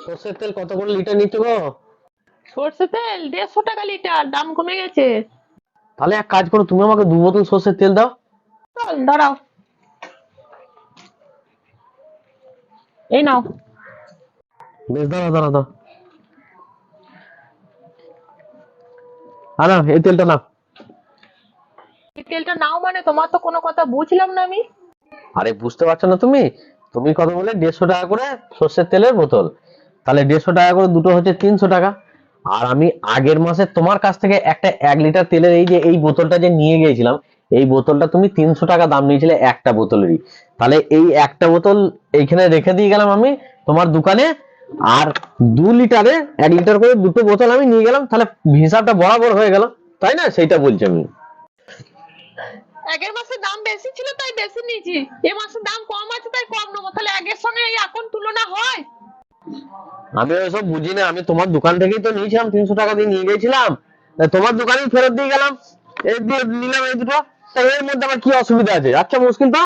সর্ষের তেল কত করে লিটার নিচ্ছ গো? সর্ষে তেল 150 টাকা লিটার, দাম কমে গেছে। তাহলে এক কাজ করো, তুমি আমাকে 2 বোতল সর্ষের তেল দাও। চল দাঁড়াও, এই নাও। বেশ, দাঁড়াও দাঁড়াও দাও। নাও, এই তেলটা নাও। এই তেলটা নাও মানে? তোমার তো কোনো কথা বুঝলাম না আমি। আরে বুঝতে পারছো না তুমি? তুমি কত বলে 150 টাকা করে সর্ষের তেলের বোতল, তাহলে 150 টাকা করে দুটো হচ্ছে 300 টাকা। আর আমি আগের মাসে তোমার কাছ থেকে একটা 1 লিটার তেলের এই যে এই বোতলটা যে নিয়ে গিয়েছিলাম, এই বোতলটা তুমি 300 টাকা দাম নিয়েছিলে একটা বোতলেরই। তাহলে এই একটা বোতল এইখানে রেখে দিয়ে গেলাম আমি তোমার দোকানে। আর 2 লিটারে 1 লিটার করে দুটো বোতল আমি নিয়ে গেলাম, তাহলে হিসাবটা বরাবর হয়ে গেল, তাই না? সেইটা বলছি আমি। আগের মাসে দাম বেশি ছিল তাই বেশি নিয়েছি, এ মাসে দাম কম আছে তাই কম নেবো। তাহলে আগের সঙ্গে এই এখন তুলনা হয়? আমি ওইসব বুঝি না, আমি তোমার দোকান থেকেই তো নিয়েছিলাম, 300 টাকা দিয়ে নিয়ে গেছিলাম, তোমার দোকানেই ফেরত দিয়ে গেলাম। এই দিয়ে নিলাম এই দুটো, তা এর মধ্যে আমার কি অসুবিধা আছে? আচ্ছা মুশকিল তো।